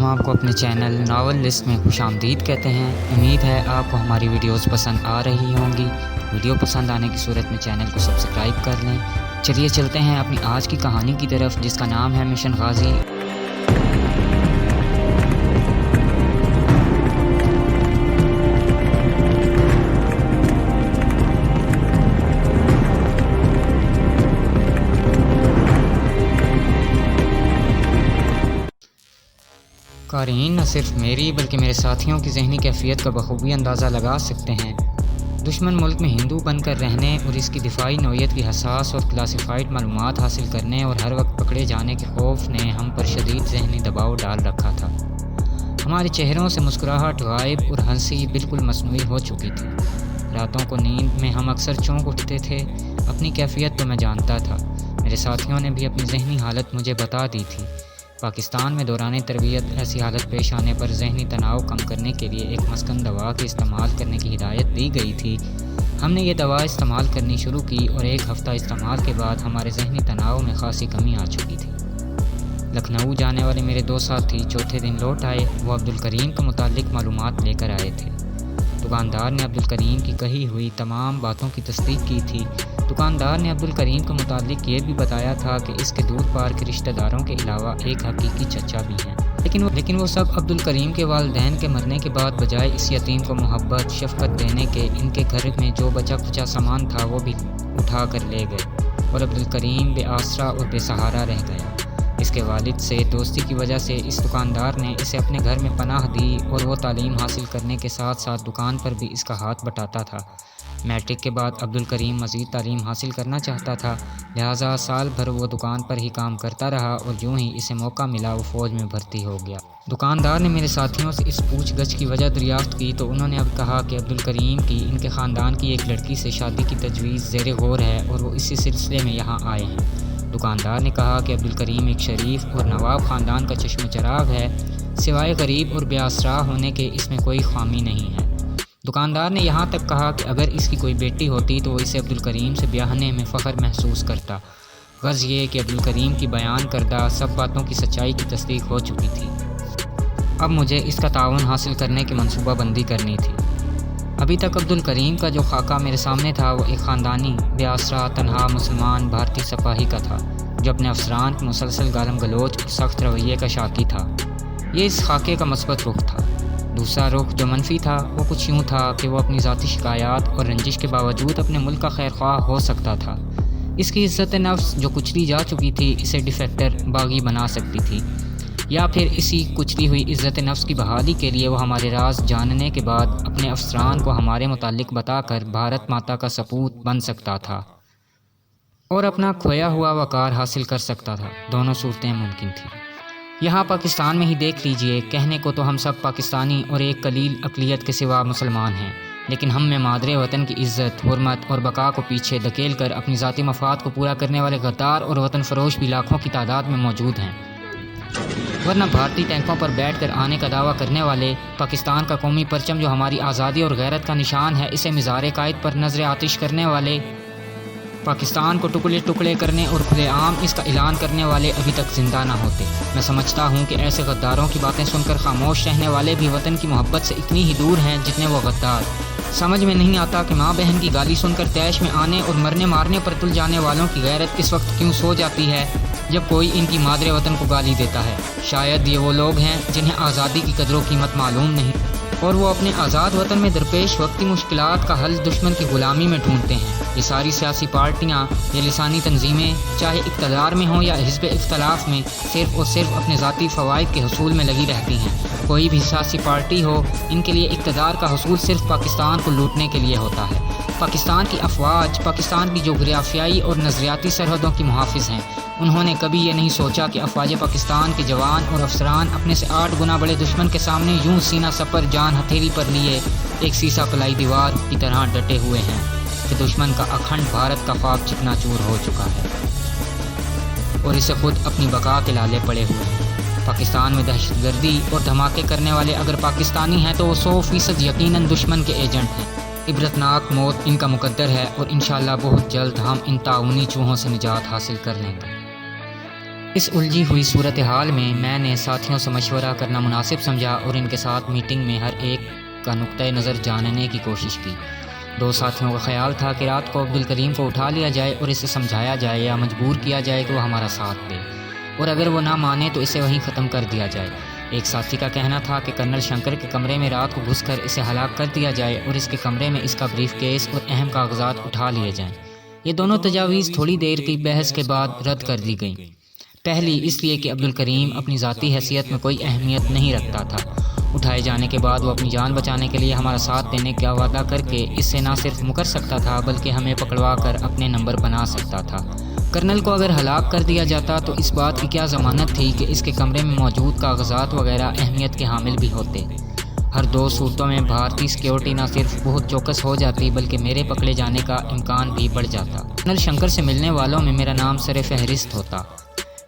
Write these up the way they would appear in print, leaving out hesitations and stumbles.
ہم آپ کو اپنے چینل ناول لسٹ میں خوش آمدید کہتے ہیں۔ امید ہے آپ کو ہماری ویڈیوز پسند آ رہی ہوں گی۔ ویڈیو پسند آنے کی صورت میں چینل کو سبسکرائب کر لیں۔ چلیے چلتے ہیں اپنی آج کی کہانی کی طرف، جس کا نام ہے مشن غازی۔ قارئین نہ صرف میری بلکہ میرے ساتھیوں کی ذہنی کیفیت کا بخوبی اندازہ لگا سکتے ہیں۔ دشمن ملک میں ہندو بن کر رہنے اور اس کی دفاعی نوعیت کی حساس اور کلاسیفائڈ معلومات حاصل کرنے اور ہر وقت پکڑے جانے کے خوف نے ہم پر شدید ذہنی دباؤ ڈال رکھا تھا۔ ہمارے چہروں سے مسکراہٹ غائب اور ہنسی بالکل مصنوعی ہو چکی تھی۔ راتوں کو نیند میں ہم اکثر چونک اٹھتے تھے۔ اپنی کیفیت تو میں جانتا تھا، میرے ساتھیوں نے بھی اپنی ذہنی حالت مجھے بتا دی تھی۔ پاکستان میں دوران تربیت ایسی حالت پیش آنے پر ذہنی تناؤ کم کرنے کے لیے ایک مسکن دوا کے استعمال کرنے کی ہدایت دی گئی تھی۔ ہم نے یہ دوا استعمال کرنی شروع کی اور ایک ہفتہ استعمال کے بعد ہمارے ذہنی تناؤ میں خاصی کمی آ چکی تھی۔ لکھنؤ جانے والے میرے دو ساتھی چوتھے دن لوٹ آئے۔ وہ عبدالکریم کے متعلق معلومات لے کر آئے تھے۔ دکاندار نے عبدالکریم کی کہی ہوئی تمام باتوں کی تصدیق کی تھی۔ دکاندار نے عبدالکریم کے متعلق یہ بھی بتایا تھا کہ اس کے دور پار کے رشتہ داروں کے علاوہ ایک حقیقی چچا بھی ہیں، لیکن وہ سب عبدالکریم کے والدین کے مرنے کے بعد بجائے اس یتیم کو محبت شفقت دینے کے ان کے گھر میں جو بچا کھچا سامان تھا وہ بھی اٹھا کر لے گئے اور عبدالکریم بے آسرا اور بے سہارا رہ گیا۔ اس کے والد سے دوستی کی وجہ سے اس دکاندار نے اسے اپنے گھر میں پناہ دی اور وہ تعلیم حاصل کرنے کے ساتھ ساتھ دکان پر بھی اس کا ہاتھ بٹاتا تھا۔ میٹرک کے بعد عبدالکریم مزید تعلیم حاصل کرنا چاہتا تھا، لہٰذا سال بھر وہ دکان پر ہی کام کرتا رہا اور یوں ہی اسے موقع ملا وہ فوج میں بھرتی ہو گیا۔ دکاندار نے میرے ساتھیوں سے اس پوچھ گچھ کی وجہ دریافت کی تو انہوں نے اب کہا کہ عبدالکریم کی ان کے خاندان کی ایک لڑکی سے شادی کی تجویز زیر غور ہے اور وہ اسی سلسلے میں یہاں آئے ہیں۔ دکاندار نے کہا کہ عبدالکریم ایک شریف اور نواب خاندان کا چشم چراغ ہے، سوائے غریب اور بے آسرا ہونے کے اس میں کوئی خامی نہیں ہے۔ دکاندار نے یہاں تک کہا کہ اگر اس کی کوئی بیٹی ہوتی تو وہ اسے عبدالکریم سے بیاہنے میں فخر محسوس کرتا۔ غرض یہ کہ عبدالکریم کی بیان کردہ سب باتوں کی سچائی کی تصدیق ہو چکی تھی۔ اب مجھے اس کا تعاون حاصل کرنے کی منصوبہ بندی کرنی تھی۔ ابھی تک عبدالکریم کا جو خاکہ میرے سامنے تھا وہ ایک خاندانی بے آسرا تنہا مسلمان بھارتی سپاہی کا تھا جو اپنے افسران کے مسلسل گالم گلوچ اور سخت رویے کا شاکی تھا۔ یہ اس خاکے کا مثبت رخ تھا۔ دوسرا رخ جو منفی تھا وہ کچھ یوں تھا کہ وہ اپنی ذاتی شکایات اور رنجش کے باوجود اپنے ملک کا خیر خواہ ہو سکتا تھا۔ اس کی عزت نفس جو کچلی جا چکی تھی اسے ڈیفیکٹر باغی بنا سکتی تھی، یا پھر اسی کچلی ہوئی عزت نفس کی بحالی کے لیے وہ ہمارے راز جاننے کے بعد اپنے افسران کو ہمارے متعلق بتا کر بھارت ماتا کا سپوت بن سکتا تھا اور اپنا کھویا ہوا وقار حاصل کر سکتا تھا۔ دونوں صورتیں ممکن تھیں۔ یہاں پاکستان میں ہی دیکھ لیجئے، کہنے کو تو ہم سب پاکستانی اور ایک قلیل اقلیت کے سوا مسلمان ہیں، لیکن ہم میں مادر وطن کی عزت، حرمت اور بقا کو پیچھے دھکیل کر اپنی ذاتی مفاد کو پورا کرنے والے غدار اور وطن فروش بھی لاکھوں کی تعداد میں موجود ہیں۔ ورنہ بھارتی ٹینکوں پر بیٹھ کر آنے کا دعویٰ کرنے والے، پاکستان کا قومی پرچم جو ہماری آزادی اور غیرت کا نشان ہے اسے مزار قائد پر نظر آتش کرنے والے، پاکستان کو ٹکڑے ٹکڑے کرنے اور کھلے عام اس کا اعلان کرنے والے ابھی تک زندہ نہ ہوتے۔ میں سمجھتا ہوں کہ ایسے غداروں کی باتیں سن کر خاموش رہنے والے بھی وطن کی محبت سے اتنی ہی دور ہیں جتنے وہ غدار۔ سمجھ میں نہیں آتا کہ ماں بہن کی گالی سن کر تیش میں آنے اور مرنے مارنے پر تل جانے والوں کی غیرت اس وقت کیوں سو جاتی ہے جب کوئی ان کی مادر وطن کو گالی دیتا ہے۔ شاید یہ وہ لوگ ہیں جنہیں آزادی کی قدر و قیمت معلوم نہیں اور وہ اپنے آزاد وطن میں درپیش وقتی مشکلات کا حل دشمن کی غلامی میں ڈھونڈتے ہیں۔ یہ ساری سیاسی پارٹیاں یا لسانی تنظیمیں چاہے اقتدار میں ہوں یا حزب اختلاف میں صرف اور صرف اپنے ذاتی فوائد کے حصول میں لگی رہتی ہیں۔ کوئی بھی سیاسی پارٹی ہو، ان کے لیے اقتدار کا حصول صرف پاکستان کو لوٹنے کے لیے ہوتا ہے۔ پاکستان کی افواج پاکستان کی جغرافیائی اور نظریاتی سرحدوں کی محافظ ہیں۔ انہوں نے کبھی یہ نہیں سوچا کہ افواج پاکستان کے جوان اور افسران اپنے سے 8 گنا بڑے دشمن کے سامنے یوں سینہ سپر جان ہتھیلی پر لیے ایک سیسا پلائی دیوار کی طرح ڈٹے ہوئے ہیں کہ دشمن کا اکھنڈ بھارت کا خواب چکنا چور ہو چکا ہے اور اسے خود اپنی بقا کے لالے پڑے ہوئے ہیں۔ پاکستان میں دہشت گردی اور دھماکے کرنے والے اگر پاکستانی ہیں تو وہ 100% یقیناً دشمن کے ایجنٹ ہیں۔ عبرتناک موت ان کا مقدر ہے اور انشاءاللہ بہت جلد ہم ان تعاونی چوہوں سے نجات حاصل کر لیں گے۔ اس الجھی ہوئی صورتحال میں نے ساتھیوں سے مشورہ کرنا مناسب سمجھا اور ان کے ساتھ میٹنگ میں ہر ایک کا نقطۂ نظر جاننے کی کوشش کی۔ 2 ساتھیوں کا خیال تھا کہ رات کو عبدالکریم کو اٹھا لیا جائے اور اسے سمجھایا جائے یا مجبور کیا جائے کہ وہ ہمارا ساتھ دے، اور اگر وہ نہ مانے تو اسے وہیں ختم کر دیا جائے۔ ایک ساتھی کا کہنا تھا کہ کرنل شنکر کے کمرے میں رات کو گھس کر اسے ہلاک کر دیا جائے اور اس کے کمرے میں اس کا بریف کیس اور اہم کاغذات اٹھا لیے جائیں۔ یہ دونوں تجاویز تھوڑی دیر کی بحث کے بعد رد کر دی گئیں۔ پہلی اس لیے کہ عبدالکریم اپنی ذاتی حیثیت میں کوئی اہمیت نہیں رکھتا تھا۔ اٹھائے جانے کے بعد وہ اپنی جان بچانے کے لیے ہمارا ساتھ دینے کا وعدہ کر کے اس سے نہ صرف مکر سکتا تھا بلکہ ہمیں پکڑوا کر اپنے نمبر بنا سکتا تھا۔ کرنل کو اگر ہلاک کر دیا جاتا تو اس بات کی کیا ضمانت تھی کہ اس کے کمرے میں موجود کاغذات وغیرہ اہمیت کے حامل بھی ہوتے۔ ہر 2 صورتوں میں بھارتی سیکیورٹی نہ صرف بہت چوکس ہو جاتی بلکہ میرے پکڑے جانے کا امکان بھی بڑھ جاتا۔ کرنل شنکر سے ملنے والوں میں میرا نام سر فہرست ہوتا۔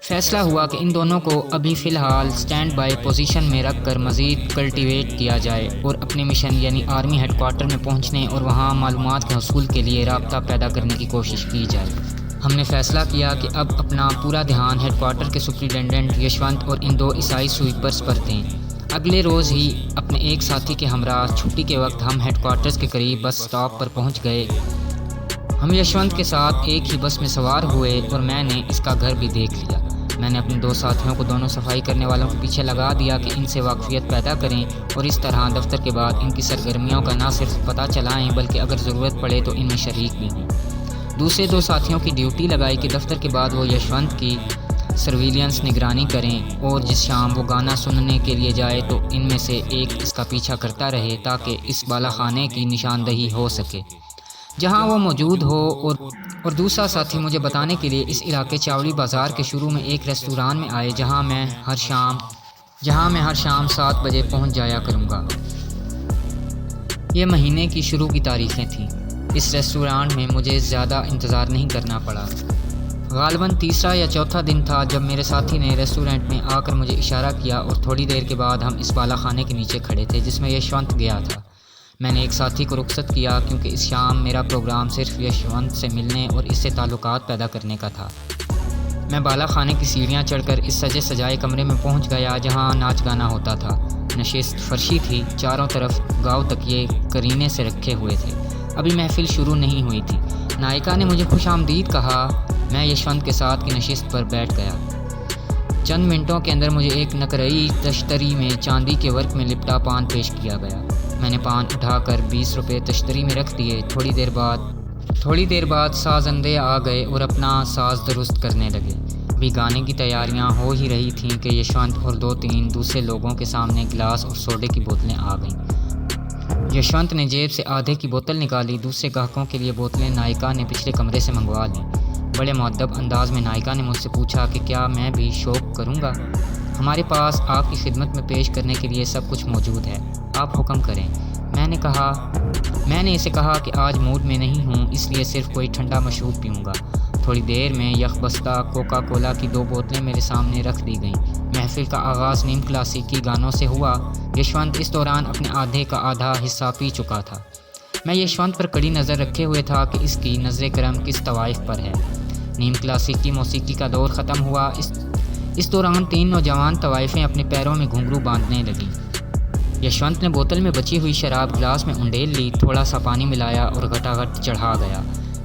فیصلہ ہوا کہ ان دونوں کو ابھی فی الحال سٹینڈ بائی پوزیشن میں رکھ کر مزید کلٹیویٹ کیا جائے اور اپنے مشن یعنی آرمی ہیڈ کوارٹر میں پہنچنے اور وہاں معلومات کے حصول کے لیے رابطہ پیدا کرنے کی کوشش کی جائے۔ ہم نے فیصلہ کیا کہ اب اپنا پورا دھیان ہیڈ کوارٹر کے سپرنٹینڈنٹ یشونت اور ان 2 عیسائی سویپرز پر دیں۔ اگلے روز ہی اپنے ایک ساتھی کے ہمراہ چھٹی کے وقت ہم ہیڈ کوارٹرز کے قریب بس سٹاپ پر پہنچ گئے۔ ہم یشونت کے ساتھ ایک ہی بس میں سوار ہوئے اور میں نے اس کا گھر بھی دیکھ لیا۔ میں نے اپنے 2 ساتھیوں کو دونوں صفائی کرنے والوں کے پیچھے لگا دیا کہ ان سے واقفیت پیدا کریں اور اس طرح دفتر کے بعد ان کی سرگرمیوں کا نہ صرف پتہ چلائیں بلکہ اگر ضرورت پڑے تو ان میں شریک بھی ہوں۔ دوسرے 2 ساتھیوں کی ڈیوٹی لگائی کہ دفتر کے بعد وہ یشونت کی سرویلنس نگرانی کریں اور جس شام وہ گانا سننے کے لیے جائے تو ان میں سے ایک اس کا پیچھا کرتا رہے تاکہ اس بالا خانے کی نشاندہی ہو سکے جہاں وہ موجود ہو، اور دوسرا ساتھی مجھے بتانے کے لیے اس علاقے چاوڑی بازار کے شروع میں ایک ریستوران میں آئے جہاں میں ہر شام 7 بجے پہنچ جایا کروں گا۔ یہ مہینے کی شروع کی تاریخیں تھیں۔ اس ریستوران میں مجھے زیادہ انتظار نہیں کرنا پڑا۔ غالباً تیسرا یا چوتھا دن تھا جب میرے ساتھی نے ریسٹورنٹ میں آ کر مجھے اشارہ کیا اور تھوڑی دیر کے بعد ہم اس بالا خانے کے نیچے کھڑے تھے جس میں یشونت گیا تھا۔ میں نے ایک ساتھی کو رخصت کیا کیونکہ اس شام میرا پروگرام صرف یشونت سے ملنے اور اس سے تعلقات پیدا کرنے کا تھا۔ میں بالا خانے کی سیڑھیاں چڑھ کر اس سجے سجائے کمرے میں پہنچ گیا جہاں ناچ گانا ہوتا تھا۔ نشست فرشی تھی، چاروں طرف گاؤ تکیے کرینے سے رکھے ہوئے تھے۔ ابھی محفل شروع نہیں ہوئی تھی۔ نائکا نے مجھے خوش آمدید کہا۔ میں یشونت کے ساتھ کی نشست پر بیٹھ گیا۔ چند منٹوں کے اندر مجھے ایک نقرئی تشتری میں چاندی کے ورک میں لپٹا پان پیش کیا گیا۔ میں نے پان اٹھا کر 20 روپے تشتری میں رکھ دیے۔ تھوڑی دیر بعد سازندے آ گئے اور اپنا ساز درست کرنے لگے۔ ابھی گانے کی تیاریاں ہو ہی رہی تھیں کہ یشونت اور 2-3 دوسرے لوگوں کے سامنے گلاس اور سوڈے کی بوتلیں آ گئیں۔ یشونت نے جیب سے آدھے کی بوتل نکالی۔ دوسرے گاہکوں کے لیے بوتلیں نائکا نے پچھلے کمرے سے منگوا لیں۔ بڑے مؤدب انداز میں نائکا نے مجھ سے پوچھا کہ کیا میں بھی شوق کروں گا؟ ہمارے پاس آپ کی خدمت میں پیش کرنے کے لیے سب کچھ موجود ہے، آپ حکم کریں۔ میں نے اسے کہا کہ آج موڈ میں نہیں ہوں، اس لیے صرف کوئی ٹھنڈا مشروب پیوں گا۔ تھوڑی دیر میں یک بستہ کوکا کولا کی 2 بوتلیں میرے سامنے رکھ دی گئیں۔ محفل کا آغاز نیم کلاسیکی گانوں سے ہوا۔ یشونت اس دوران اپنے آدھے کا آدھا حصہ پی چکا تھا۔ میں یشونت پر کڑی نظر رکھے ہوئے تھا کہ اس کی نظر کرم کس طوائف پر ہے۔ نیم کلاسیکی موسیقی کا دور ختم ہوا۔ اس دوران 3 نوجوان طوائفیں اپنے پیروں میں گھنگرو باندھنے لگیں۔ یشونت نے بوتل میں بچی ہوئی شراب گلاس میں انڈیل لی، تھوڑا سا پانی ملایا اور گھٹاگھٹ چڑھا گیا۔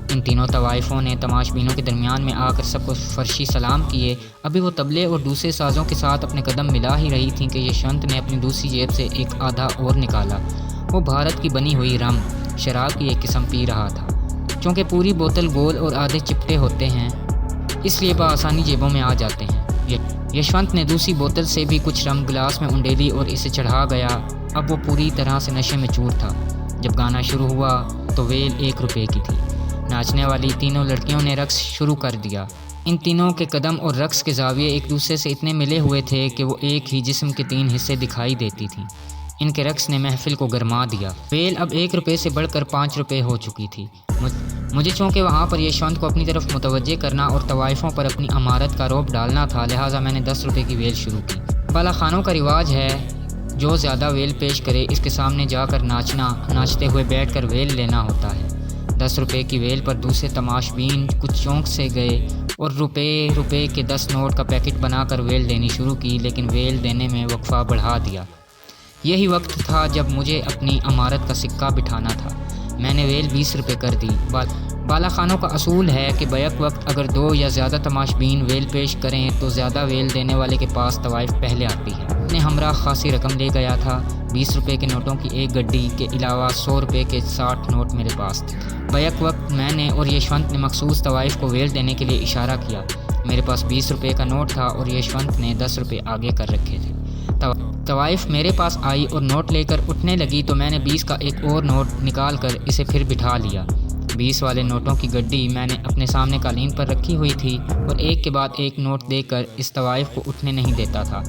ان تینوں طوائفوں نے تماش بینوں کے درمیان میں آ کر سب کو فرشی سلام کیے۔ ابھی وہ طبلے اور دوسرے سازوں کے ساتھ اپنے قدم ملا ہی رہی تھیں کہ یشونت نے اپنی دوسری جیب سے ایک آدھا اور نکالا۔ وہ بھارت کی بنی ہوئی رم شراب کی ایک قسم پی رہا تھا۔ چونکہ پوری بوتل گول اور آدھے چپٹے ہوتے ہیں اس لیے بآسانی جیبوں میں آ جاتے ہیں۔ یشونت نے دوسری بوتل سے بھی کچھ رم گلاس میں انڈیلی اور اسے چڑھا گیا۔ اب وہ پوری طرح سے نشے میں چور تھا۔ جب گانا شروع ہوا تو ویل 1 روپے کی تھی۔ ناچنے والی تینوں لڑکیوں نے رقص شروع کر دیا۔ ان تینوں کے قدم اور رقص کے زاویے ایک دوسرے سے اتنے ملے ہوئے تھے کہ وہ ایک ہی جسم کے 3 حصے دکھائی دیتی تھیں۔ ان کے رقص نے محفل کو گرما دیا۔ ویل اب 1 روپے سے بڑھ کر 5 روپے ہو چکی تھی۔ مجھے چونکہ وہاں پر یشونت کو اپنی طرف متوجہ کرنا اور طوائفوں پر اپنی امارت کا رعب ڈالنا تھا، لہٰذا میں نے 10 روپے کی ویل شروع کی۔ بالا خانوں کا رواج ہے جو زیادہ ویل پیش کرے اس کے سامنے جا کر ناچتے ہوئے بیٹھ کر ویل لینا ہوتا ہے۔ 10 روپے کی ویل پر دوسرے تماشبین کچھ چونک سے گئے اور روپے کے 10 نوٹ کا پیکٹ بنا کر ویل دینی شروع کی، لیکن ویل دینے میں وقفہ بڑھا دیا۔ یہی وقت تھا جب مجھے اپنی امارت کا سکہ بٹھانا تھا۔ میں نے ویل 20 روپے کر دی۔ بالا خانوں کا اصول ہے کہ بیک وقت اگر 2 یا زیادہ تماشبین ویل پیش کریں تو زیادہ ویل دینے والے کے پاس طوائف پہلے آتی ہے۔ اپنے ہمراہ خاصی رقم لے گیا تھا۔ 20 روپے کے نوٹوں کی ایک گڈی کے علاوہ 100 روپے کے 60 نوٹ میرے پاس تھے۔ بیک وقت میں نے اور یشونت نے مخصوص طوائف کو ویل دینے کے لیے اشارہ کیا۔ میرے پاس 20 روپے کا نوٹ تھا اور یشونت نے 10 روپے آگے کر رکھے تھے۔ طوائف میرے پاس آئی اور نوٹ لے کر اٹھنے لگی تو میں نے 20 کا ایک اور نوٹ نکال کر اسے پھر بٹھا لیا۔ 20 والے نوٹوں کی گڈی میں نے اپنے سامنے قالین پر رکھی ہوئی تھی اور ایک کے بعد ایک نوٹ دے کر اس طوائف کو اٹھنے نہیں دیتا تھا۔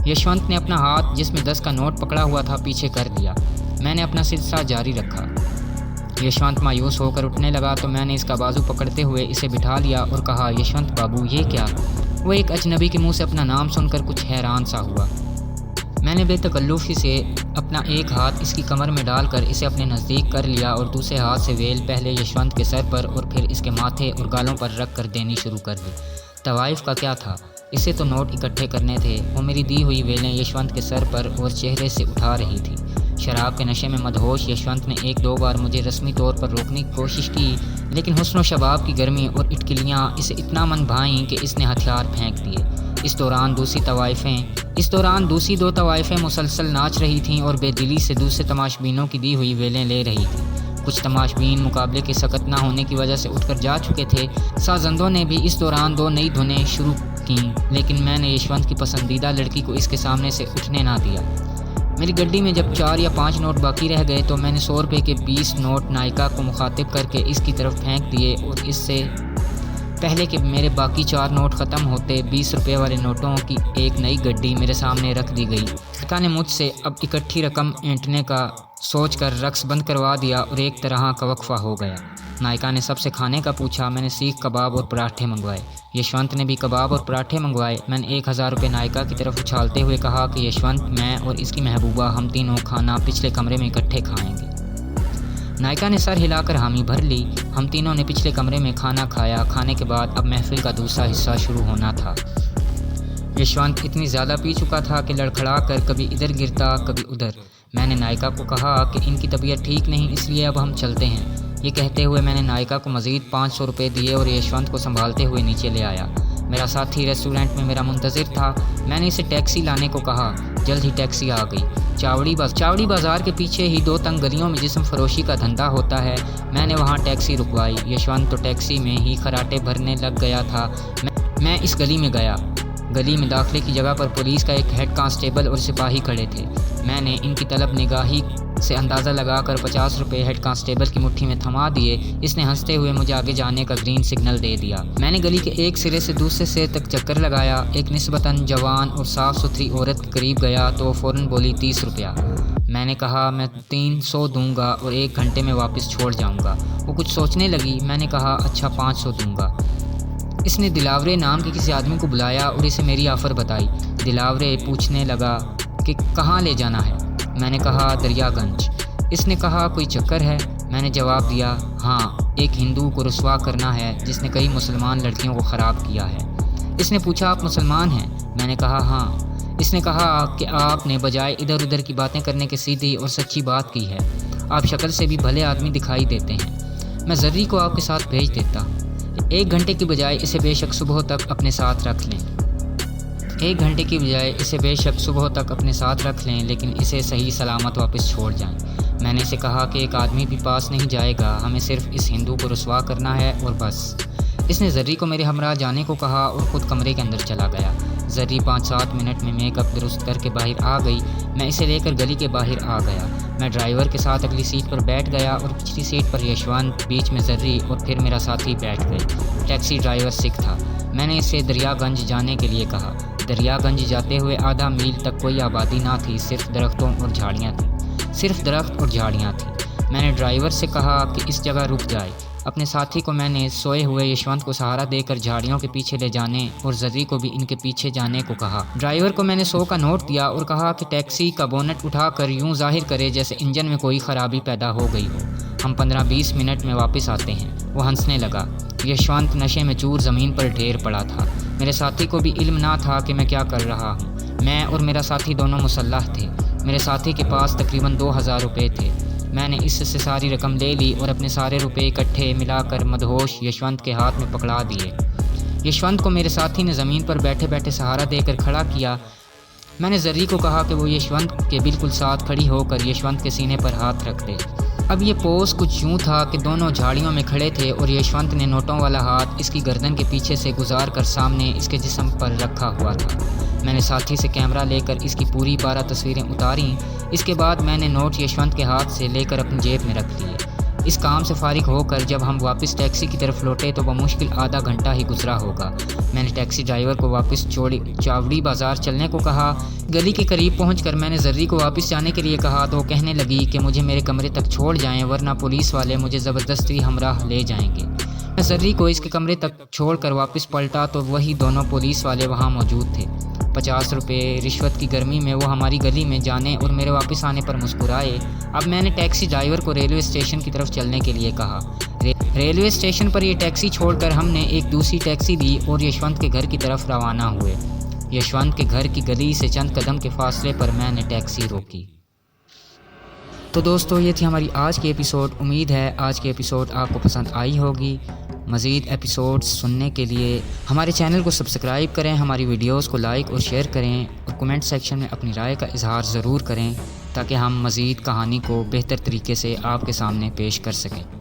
یشونت نے اپنا ہاتھ جس میں 10 کا نوٹ پکڑا ہوا تھا پیچھے کر دیا۔ میں نے اپنا سلسلہ جاری رکھا۔ یشونت مایوس ہو کر اٹھنے لگا تو میں نے اس کا بازو پکڑتے ہوئے اسے بٹھا لیا اور کہا، یشونت بابو یہ کیا؟ وہ ایک اجنبی کے منہ سے اپنا نام سن کر کچھ حیران سا ہوا۔ میں نے بے تکلفی سے اپنا ایک ہاتھ اس کی کمر میں ڈال کر اسے اپنے نزدیک کر لیا اور دوسرے ہاتھ سے ویل پہلے یشونت کے سر پر اور پھر اس کے ماتھے اور گالوں پر رکھ کر دینی شروع کر دی۔ طوائف کا کیا تھا؟ اسے تو نوٹ اکٹھے کرنے تھے۔ وہ میری دی ہوئی ویلیں یشونت کے سر پر اور چہرے سے اٹھا رہی تھی۔ شراب کے نشے میں مدہوش یشونت نے 1-2 بار مجھے رسمی طور پر روکنے کی کوشش کی، لیکن حسن و شباب کی گرمی اور اٹکلیاں اسے اتنا من بھائیں کہ اس نے ہتھیار پھینک دیے۔ اس دوران دوسری 2 طوائفیں مسلسل ناچ رہی تھیں اور بے دلی سے دوسرے تماشبینوں کی دی ہوئی ویلیں لے رہی تھیں۔ کچھ تماشبین مقابلے کے سخت نہ ہونے کی وجہ سے اٹھ کر جا چکے تھے۔ سازندوں نے بھی اس دوران 2 نئی دھنیں شروع کیں، لیکن میں نے یشونت کی پسندیدہ لڑکی کو اس کے سامنے سے اٹھنے نہ دیا۔ میری گڈی میں جب 4 یا 5 نوٹ باقی رہ گئے تو میں نے 100 روپے کے 20 نوٹ نائکا کو مخاطب کر کے اس کی طرف پھینک دیے اور اس سے پہلے کہ میرے باقی 4 نوٹ ختم ہوتے 20 روپے والے نوٹوں کی ایک نئی گڈی میرے سامنے رکھ دی گئی۔ نائکا نے مجھ سے اب اکٹھی رقم اینٹنے کا سوچ کر رقص بند کروا دیا اور ایک طرح کا وقفہ ہو گیا۔ نائکا نے سب سے کھانے کا پوچھا۔ میں نے سیخ کباب اور پراٹھے منگوائے۔ یشونت نے بھی کباب اور پراٹھے منگوائے۔ میں نے 1000 روپے نائکا کی طرف اچھالتے ہوئے کہا کہ یشونت، میں اور اس کی محبوبہ ہم تینوں کھانا پچھلے کمرے میں اکٹھے کھائیں گے۔ نائکا نے سر ہلا کر حامی بھر لی۔ ہم تینوں نے پچھلے کمرے میں کھانا کھایا۔ کھانے کے بعد اب محفل کا دوسرا حصہ شروع ہونا تھا۔ یشونت اتنی زیادہ پی چکا تھا کہ لڑکھڑا کر کبھی ادھر گرتا کبھی ادھر۔ میں نے نائکا کو کہا کہ ان کی طبیعت ٹھیک نہیں، اس لیے اب ہم چلتے ہیں۔ یہ کہتے ہوئے میں نے نائکا کو مزید 500 روپے دیے اور یشونت کو سنبھالتے ہوئے نیچے لے آیا۔ میرا ساتھی ریسٹورنٹ میں میرا منتظر تھا۔ میں نے اسے ٹیکسی لانے کو کہا۔ جلد ہی ٹیکسی آ گئی۔ چاوڑی بازار کے پیچھے ہی 2 تنگ گلیوں میں جسم فروشی کا دھندا ہوتا ہے۔ میں نے وہاں ٹیکسی رکوائی۔ یشونت تو ٹیکسی میں ہی خراٹے بھرنے لگ گیا تھا۔ میں اس گلی میں گیا۔ گلی میں داخلے کی جگہ پر پولیس کا ایک ہیڈ کانسٹیبل اور سپاہی کھڑے تھے۔ میں نے ان کی طلب نگاہی سے اندازہ لگا کر 50 روپے ہیڈ کانسٹیبل کی مٹھی میں تھما دیے۔ اس نے ہنستے ہوئے مجھے آگے جانے کا گرین سگنل دے دیا۔ میں نے گلی کے ایک سرے سے دوسرے سرے تک چکر لگایا۔ ایک نسبتاً جوان اور صاف ستھری عورت کے قریب گیا تو وہ فوراً بولی 30 روپیہ۔ میں نے کہا میں 300 دوں گا اور 1 گھنٹے میں واپس چھوڑ جاؤں گا۔ وہ کچھ سوچنے لگی۔ میں نے کہا اچھا 500 دوں گا۔ اس نے دلاورے نام کے کسی آدمی کو بلایا اور اسے میری آفر بتائی۔ دلاورے پوچھنے لگا کہ کہاں لے جانا ہے۔ میں نے کہا دریا گنج۔ اس نے کہا کوئی چکر ہے؟ میں نے جواب دیا ہاں، ایک ہندو کو رسوا کرنا ہے جس نے کئی مسلمان لڑکیوں کو خراب کیا ہے۔ اس نے پوچھا آپ مسلمان ہیں؟ میں نے کہا ہاں۔ اس نے کہا کہ آپ نے بجائے ادھر ادھر کی باتیں کرنے کے سیدھی اور سچی بات کی ہے۔ آپ شکل سے بھی بھلے آدمی دکھائی دیتے ہیں۔ میں زرری کو آپ کے ساتھ بھیج دیتا۔ 1 گھنٹے کی بجائے اسے بے شک صبح تک اپنے ساتھ رکھ لیں۔ 1 گھنٹے کی بجائے اسے بے شک صبح تک اپنے ساتھ رکھ لیں، لیکن اسے صحیح سلامت واپس چھوڑ جائیں۔ میں نے اسے کہا کہ ایک آدمی بھی پاس نہیں جائے گا، ہمیں صرف اس ہندو کو رسوا کرنا ہے اور بس۔ اس نے زرری کو میرے ہمراہ جانے کو کہا اور خود کمرے کے اندر چلا گیا۔ زرری 5-7 منٹ میں میک اپ درست کر کے باہر آ گئی۔ میں اسے لے کر گلی کے باہر آ گیا۔ میں ڈرائیور کے ساتھ اگلی سیٹ پر بیٹھ گیا اور پچھلی سیٹ پر یشونت، بیچ میں زرری اور پھر میرا ساتھی بیٹھ گئے۔ ٹیکسی ڈرائیور سکھ تھا۔ میں نے اسے دریا گنج جانے کے لیے کہا۔ دریا گنج جاتے ہوئے آدھا میل تک کوئی آبادی نہ تھی، صرف درخت اور جھاڑیاں تھیں۔ میں نے ڈرائیور سے کہا کہ اس جگہ رک جائے۔ اپنے ساتھی کو میں نے سوئے ہوئے یشونت کو سہارا دے کر جھاڑیوں کے پیچھے لے جانے اور زرری کو بھی ان کے پیچھے جانے کو کہا۔ ڈرائیور کو میں نے 100 کا نوٹ دیا اور کہا کہ ٹیکسی کا بونٹ اٹھا کر یوں ظاہر کرے جیسے انجن میں کوئی خرابی پیدا ہو گئی ہو۔ ہم 15-20 منٹ میں واپس آتے ہیں۔ وہ ہنسنے لگا۔ یشونت نشے میں چور زمین پر ڈھیر پڑا تھا۔ میرے ساتھی کو بھی علم نہ تھا کہ میں کیا کر رہا ہوں۔ میں اور میرا ساتھی دونوں مسلح تھے۔ میرے ساتھی کے پاس تقریباً 2000 روپے تھے۔ میں نے اس سے ساری رقم لے لی اور اپنے سارے روپے اکٹھے ملا کر مدہوش یشونت کے ہاتھ میں پکڑا دیے۔ یشونت کو میرے ساتھی نے زمین پر بیٹھے بیٹھے سہارا دے کر کھڑا کیا۔ میں نے زرری کو کہا کہ وہ یشونت کے بالکل ساتھ کھڑی ہو کر یشونت کے سینے پر ہاتھ رکھ دے۔ اب یہ پوز کچھ یوں تھا کہ دونوں جھاڑیوں میں کھڑے تھے اور یشونت نے نوٹوں والا ہاتھ اس کی گردن کے پیچھے سے گزار کر سامنے اس کے جسم پر رکھا ہوا تھا۔ میں نے ساتھی سے کیمرہ لے کر اس کی پوری 12 تصویریں اتاریں۔ اس کے بعد میں نے نوٹ یشونت کے ہاتھ سے لے کر اپنی جیب میں رکھ لیے۔ اس کام سے فارغ ہو کر جب ہم واپس ٹیکسی کی طرف لوٹے تو بمشکل آدھا گھنٹہ ہی گزرا ہوگا۔ میں نے ٹیکسی ڈرائیور کو واپس چاوڑی بازار چلنے کو کہا۔ گلی کے قریب پہنچ کر میں نے زرری کو واپس جانے کے لیے کہا تو وہ کہنے لگی کہ مجھے میرے کمرے تک چھوڑ جائیں ورنہ پولیس والے مجھے زبردستی ہمراہ لے جائیں گے۔ میں زرری کو اس کے کمرے تک چھوڑ کر واپس پلٹا تو وہی دونوں پولیس والے وہاں موجود تھے۔ 50 روپے رشوت کی گرمی میں وہ ہماری گلی میں جانے اور میرے واپس آنے پر مسکرائے۔ اب میں نے ٹیکسی ڈرائیور کو ریلوے اسٹیشن کی طرف چلنے کے لیے کہا۔ ریلوے اسٹیشن پر یہ ٹیکسی چھوڑ کر ہم نے ایک دوسری ٹیکسی لی اور یشونت کے گھر کی طرف روانہ ہوئے۔ یشونت کے گھر کی گلی سے چند قدم کے فاصلے پر میں نے ٹیکسی روکی۔ تو دوستو یہ تھی ہماری آج کی ایپیسوڈ۔ امید ہے آج کی ایپیسوڈ آپ کو پسند آئی ہوگی۔ مزید ایپیسوڈز سننے کے لیے ہمارے چینل کو سبسکرائب کریں، ہماری ویڈیوز کو لائک اور شیئر کریں اور کمنٹ سیکشن میں اپنی رائے کا اظہار ضرور کریں تاکہ ہم مزید کہانی کو بہتر طریقے سے آپ کے سامنے پیش کر سکیں۔